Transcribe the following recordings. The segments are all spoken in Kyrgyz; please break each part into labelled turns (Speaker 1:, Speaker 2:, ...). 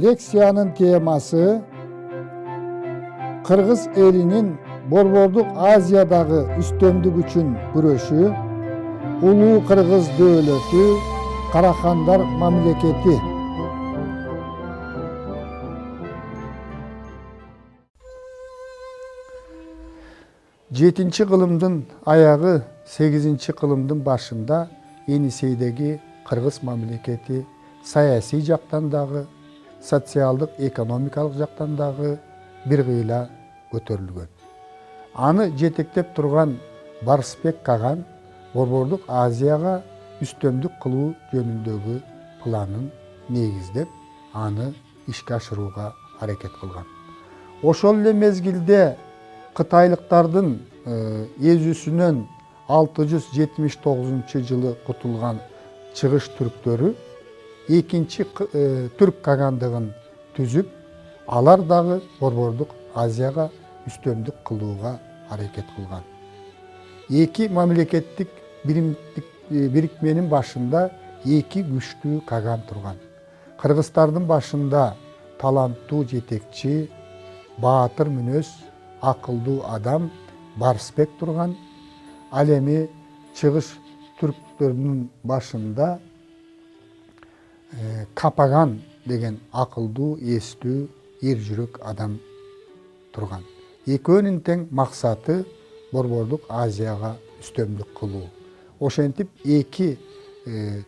Speaker 1: лекциянын темасы Кыргыз элинин Борбордук Азиядагы үстөмдүк үчүн күрөшү, улуу кыргыз дөөлөтү, Карахандар мамлекети. Жетинчи кылымдын аягы, 8-ci кылымдын башында Енисейдеги кыргыз мамлекети саясий жактан дагы, социалдык, экономикалык жактан дагы бир кыйла көтөрүлгөн. Аны жетектеп турган Барсбек Каган Борбордук Азияга үстөмдүк кылуу жөнүндөгү планын негиздеп, аны ишке ашырууга аракет кылган. Ошол эле мезгилде кытайлыктардын эзүүсүнөн 679 жылы кутулган чыгыш түрктөрү экинчи түрк кагандыгын түзүп, алар дагы Борбордук Азияга үстөмдүк кылууга аракет кылган. Эки мамлекеттик бирикменин башында эки күчтүү каган турган. Кыргыздардын башында таланттуу жетекчи, баатыр мүнөз, акылдуу адам Барсбек турган. Ал эми чыгыш түрктөрүнүн башында Капаган деген акылдуу, эстүү, эр жүрөк адам турган. Экөөнүн тең максаты Борбордук Азияга үстөмдүк кылуу. Ошентип эки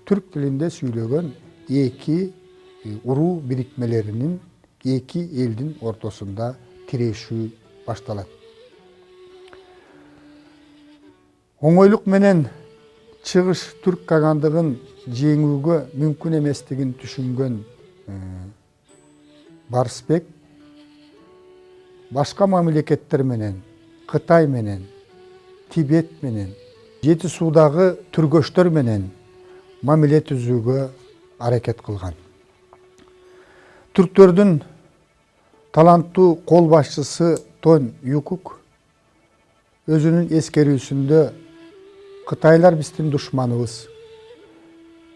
Speaker 1: түрк тилинде сүйлөгөн эки уруу бирикмелеринин эки элдин ортосунда тирешүү башталат. Оңойлук менен чыгыш түрк кагандыгын жеңүүгө мүмкүн эместигин түшүнгөн Барсбек башка мамлекеттер менен, Кытай менен, Тибет менен, Жети суудагы түргөчтөр менен мамиле түзүүгө аракет кылган. Түрктөрдүн таланттуу кол башчысы Тон Юкук өзүнүн эскерүүсүндө Кытайлар биздин душманыбыз,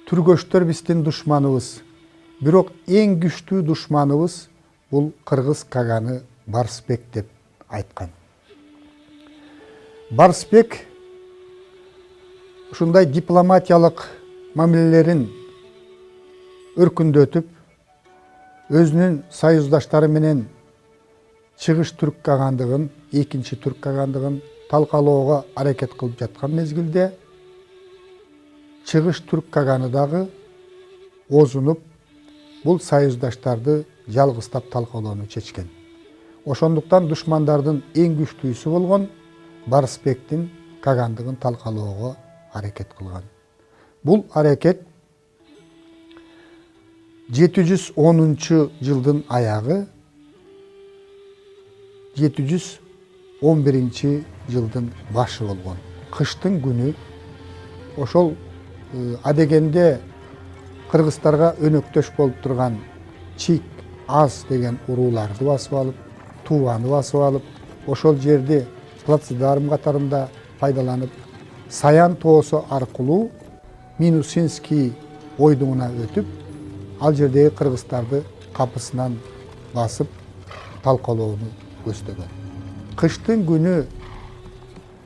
Speaker 1: түргөчтөр биздин душманыбыз, бирок эң күчтүү душманыбыз бул кыргыз каганы Барсбек деп айткан. Барсбек ушундай дипломатиялык мамилелерин өркүндөтүп, өзүнүн союздаштары менен чыгыш түрк кагандыгын, экинчи түрк кагандыгын талкалоого аракет кылып жаткан мезгилде, чыгыш түрк каганы дагы озунуп, бул союздаштарды жалгыстап талкалоону чечкен. Ошондуктан душмандардын эң күчтүүсү болгон Барсбектин кагандыгын талкалоого аракет кылган. Бул аракет 710 жылдын аягы, 711 жылдын башы болгон. Кыштын күнү ошол адегенде кыргыздарга өнөктөш болуп турган Чик, Аз деген урууларды басып алып, Туваны басып алып, ошол жерди плацдарм катарында пайдаланып, Саян тоосу аркылуу Минусинский ойдуңуна өтүп, ал жердеги кыргыздарды капысынан басып талкалоону көздөгөн. Кыштын күнү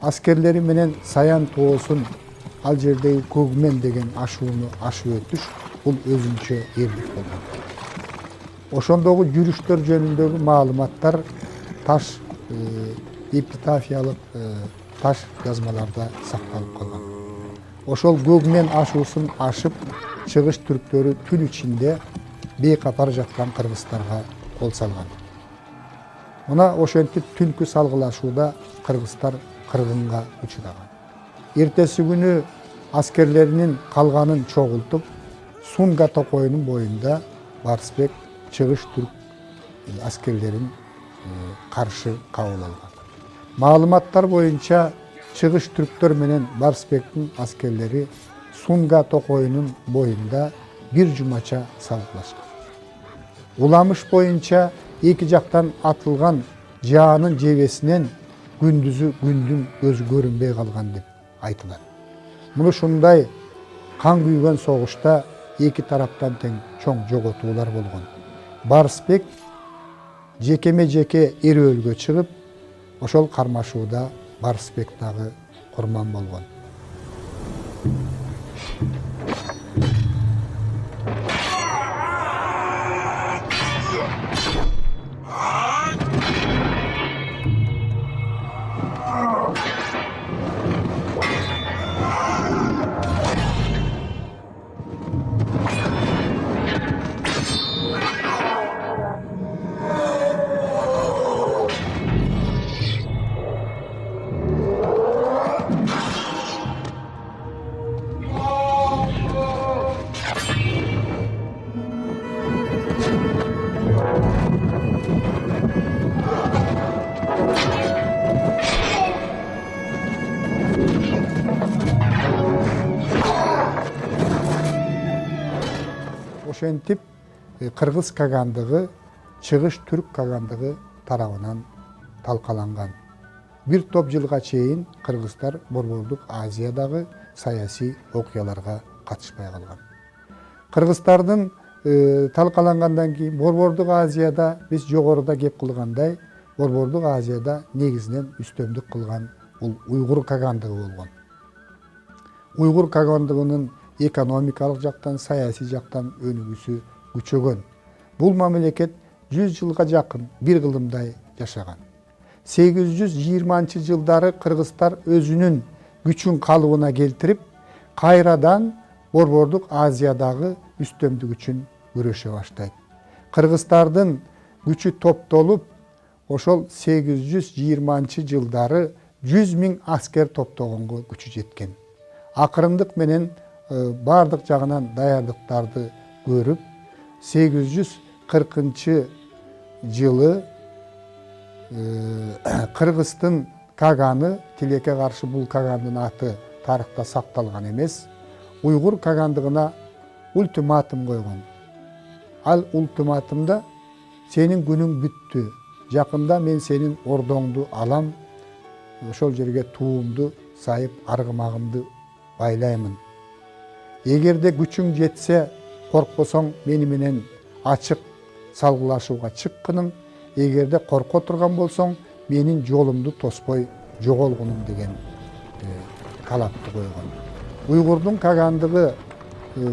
Speaker 1: аскерлери менен Саян тоосун, ал жердеги Көкмен деген ашууну ашып өтүш бул өзүнчө эрлик болгон. Ошондогу жүрүштөр жөнүндөгү маалыматтар таш эпитафиялык таш жазмаларда сакталып калган. Ошол Көкмен ашуусун ашып, чыгыш түрктөрү түн ичинде бейкапар жаткан кыргыздарга кол салган. Мына ошентип түнкү салгылашууда кыргыздар кыргынга учураган. Эртеси күнү аскерлеринин калганын чогултуп, Сунга токойунун боюнда Барсбек чыгыш түрк аскерлерин каршы кабыл алган. Маалыматтар боюнча чыгыш түрктөр менен Барсбектин аскерлери Сунга токойунун боюнда бир жумача салгылашкан. Уламыш боюнча эки жактан атылган жаанын жебесинен күндүзү күндүн көзү көрүнбөй калган деп айтылат. Муну ушундай кан күйгөн согушта эки тараптан тең чоң жоготуулар болгон. Барысбек жекеме-жеке эрөөлгө чыгып, ошол кармашууда Барысбек дагы курман болгон. Ошентип Кыргыз кагандыгы Чыгыш түрк кагандыгы тарабынан талкаланган. Бир топ жылга чейин кыргыздар Борбордук Азиядагы саясий окуяларга катышпай калган. Кыргыздардын талкалангандан кийин Борбордук Азияда биз жогоруда кеп кылгандай, Борбордук Азияда негизинен үстөмдүк кылган бул уйгур кагандыгы болгон. Уйгур кагандыгынын экономикалык жактан, саясий жактан өнүгүүсү күчөгөн. Бул мамлекет 100 жылга жакын бир кылымдай жашаган. 820 жылдары кыргыздар өзүнүн күчүн калыбына келтирип, кайрадан Борбордук Азиядагы үстөмдүк үчүн күрөшө баштайт. Кыргыздардын күчү топтолуп, ошол 820 жылдары 100 000 аскер топтогонго күчү жеткен. Акырындык менен бардык жагынан даярдыктарды көрүп, 840 жылы Кыргыздын каганы, тилекке каршы бул кагандын аты тарыхта сакталган эмес, уйгур кагандыгына ультиматум койгон. Ал ультиматумда сенин күнүң бүттү, жакында мен сенин ордоңду алам, ошол жерге туумду сайып аргымагымды байлаймын. Эгерде күчүң жетсе, коркпосоң мени менен ачык салгылашууга чыккының, эгерде корко турган болсоң, менин жолумду тоспой жоголгунум деген талапты койгон. Уйгурдун кагандыгы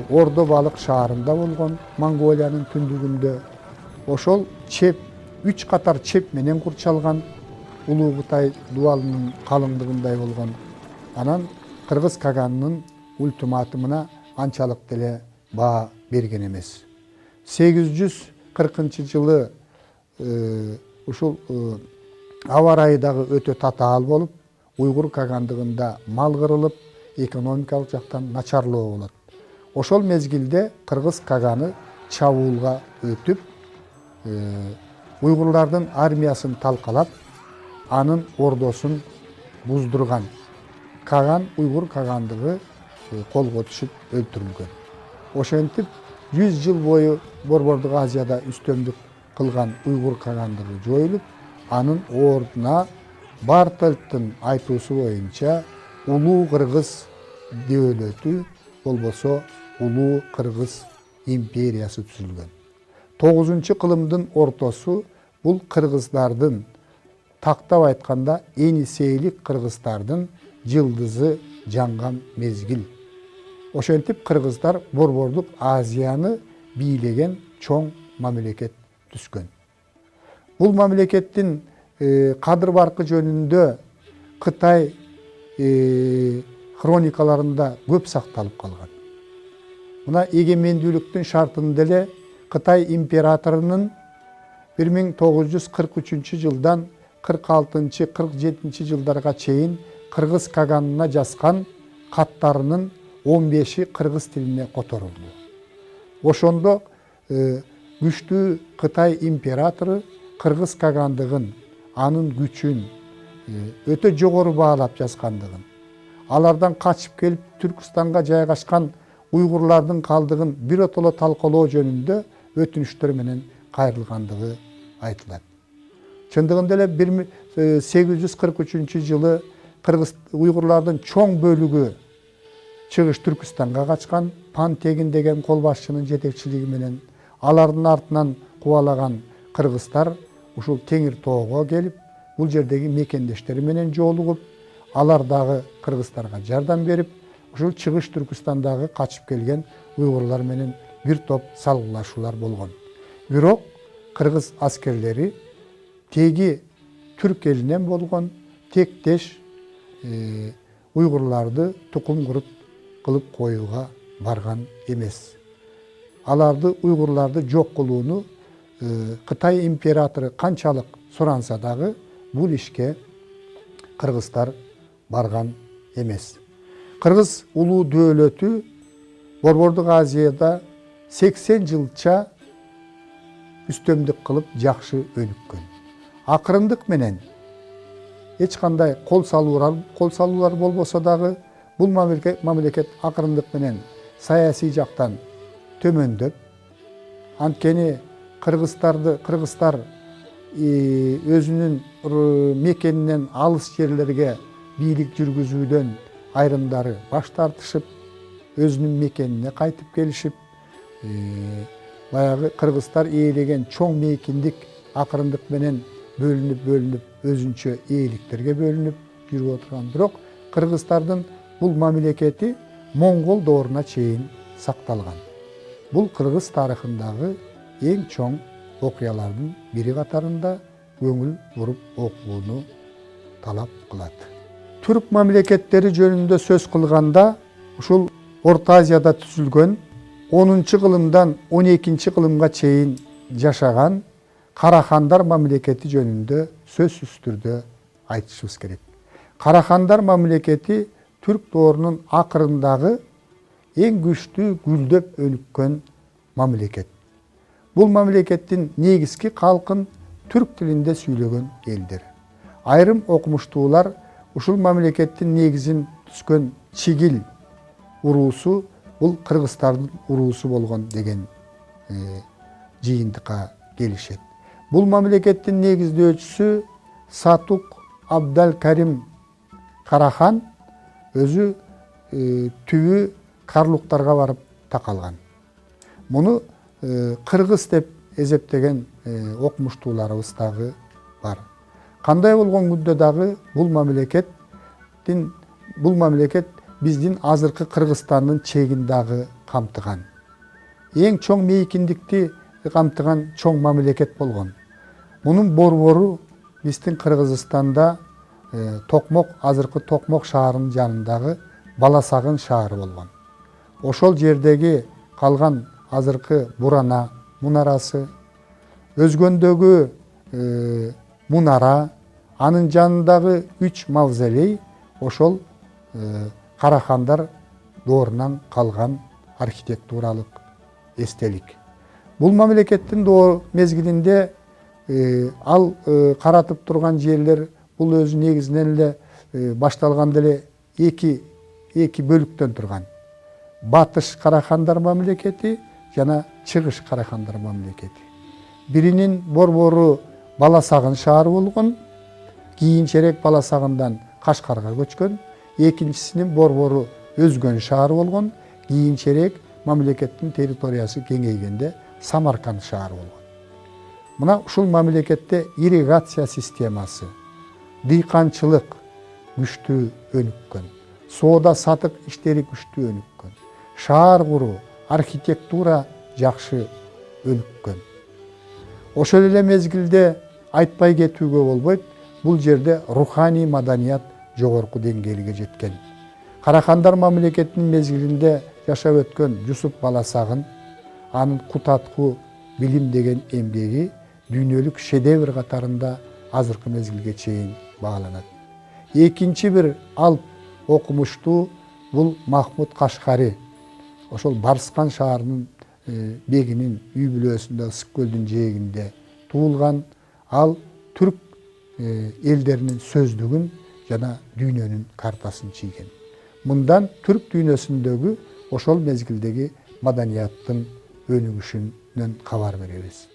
Speaker 1: Ордо балык шаарында болгон, Монголиянын түндүгүндө. Ошол чеп, 3 катар чеп менен курчалган, Улуу Кытай дубалынын калыңдыгындай болгон. Анан Кыргыз каганынын ультиматумуна анчалык деле баа берген эмес. 840 жылы ушул аба ырайы дагы өтө татаал болуп, уйгур кагандыгында мал кырылып, экономикалык жактан начарлоо болот. Ошол мезгилде кыргыз каганы чабуулга өтүп, уйгурлардын армиясын талкалап, анын ордосун буздурган. Каган уйгур кагандыгы колго түшүп өлтүрүлгөн. Ошентип 100 жыл бою Борбордук Азияда үстөмдүк кылган уйгур кагандыгы жоюлуп, анын ордуна Бартольдтун айтуусу боюнча Улуу Кыргыз дөөлөтү, болбосо Улуу Кыргыз империясы түзүлгөн. 9-кылымдын ортосу бул кыргыздардын, тактап айтканда Энисейлик кыргыздардын жылдызы жанган мезгил. Ошентип кыргыздар Борбордук Азияны бийлеген чоң мамлекет түзгөн. Бул мамлекеттин кадыр баркы жөнүндө Кытай хроникаларында көп сакталып калган. Мына эгемендүүлүктүн шартын деле Кытай императорунун 1943 жылдан 46-47 жылдарга чейин кыргыз каганына жазган каттарынын 15-и кыргыз тилине которулду. Ошондо күчтүү Кытай императору кыргыз кагандыгын, анын күчүн өтө жогору баалап жазгандыгын, алардан качып келип Түркстанга жайгашкан уйгурлардын калдыгын биротоло талкалоо жөнүндө өтүнүчтөр менен кайрылгандыгы айтылат. Чындыгында эле 843 жылы кыргыз уйгурлардын чоң бөлүгү Чыгыш Түркстанга качкан, Пан Тегин деген кол башчынын жетекчилиги менен, алардын артынан кубалаган кыргыздар ушул Теңир тоого келип, бул жердеги мекендештери менен жолугуп, алар дагы кыргыздарга жардам берип, ушул чыгыш Түркістандагы качып келген уйгурлар менен бир топ салгылашуулар болгон. Бирок кыргыз аскерлери теги түрк элинен болгон тектеш уйгурларды тукум кылып коюуга барган эмес. Аларды уйгурларды жок кылууну Кытай императору канчалык суранса дагы бул ишке кыргыздар барган эмес. Кыргыз улуу дөөлөтү Борбордук Азияда 80 жылча үстөмдүк кылып жакшы өнүккөн. Акырындык менен эч кандай кол салуулар болбосо дагы бул мамлекет акырындык менен саясий жактан төмөндөп, анткени кыргыздар өзүнүн мекенинен алыс жерлерге бийлик жүргүзүүдөн айрымдары баш тартышып, өзүнүн мекенине кайтып келишип, баягы кыргыздар ээлеген чоң мейкиндик акырындык менен бөлүнүп өзүнчө ээликтерге бөлүнүп жүрүп отурган. Бирок кыргыздардын бул мамлекети моңгол дооруна чейин сакталган. Бул кыргыз тарыхындагы эң чоң окуялардын бири катарында көңүл буруп окууну талап кылат. Түрк мамлекеттери жөнүндө сөз кылганда, ушул Орто Азияда түзүлгөн 10-кылымдан 12-кылымга чейин жашаган Карахандар мамлекети жөнүндө сөзсүз түрдө айтышыбыз керек. Карахандар мамлекети түрк доорунун акырындагы эң күчтүү гүлдөп өнүккөн мамлекет. Бул мамлекеттин негизги калкын түрк тилинде сүйлөгөн элдер. Айрым окумуштуулар ушул мамлекеттин негизин түзгөн Чигил уруусу бул кыргыздардын уруусу болгон деген жыйынтыкка келишет. Бул мамлекеттин негиздөөчүсү Сатук Абдал Карим Карахан өзү түбү карлуктарга барып такалган. Муну кыргыз деп эсептеген окумуштууларыбыз дагы бар. Кандай болгон күндө дагы бул мамлекет биздин азыркы Кыргызстандын чегин дагы камтыган. Эң чоң мейкиндикти камтыган чоң мамлекет болгон. Мунун борбору биздин Кыргызстанда Токмок, азыркы Токмок шаарынын жанындагы Баласагын шаары болгон. Ошол жердеги калган азыркы Бурана мунарасы, Өзгөндөгү мунара, анын жанындагы 3 мавзолей ошол Карахандар доорунан калган архитектуралык эстелик. Бул мамлекеттин доо мезгилинде ал каратып турган жерлер бул өзү негизинен эле башталганда эле эки бөлүктөн турган. Батыш Карахандар мамлекети жана Чыгыш Карахандар мамлекети. Биринин борбору Баласагын шаары болгон, кийинчерээк Баласагындан Кашкарга көчкөн. Экинчисинин борбору Өзгөн шаары болгон, кийинчерээк мамлекеттин территориясы кеңейгенде Самарканд шаары болгон. Мына ушул мамлекетте ирригация системасы, дыйканчылык күчтүү өнүккөн, соода сатык иштери күчтүү өнүккөн, шаар куруу, архитектура жакшы өнүккөн. Ошол эле мезгилде айтпай кетүүгө болбойт, бул жерде руханий маданият жогорку деңгээлге жеткен. Карахандар мамлекетинин мезгилинде жашап өткөн Жусуп Баласагын, анын Кутатку билим деген эмгеги дүйнөлүк шедевр катарында азыркы мезгилге чейин бааланат. Экинчи бир алп окумуштуу бул Махмуд Кашкари. Ошол Барскан шаарынын бегинин үй бүлөсүндө Ысык көлдүн жээгинде туулган. Ал түрк элдеринин сөздүгүн жана дүйнөнүн картасын чийген. Мындан түрк дүйнөсүндөгү ошол мезгилдеги маданияттын өнүгүшүнөн кабар беребиз.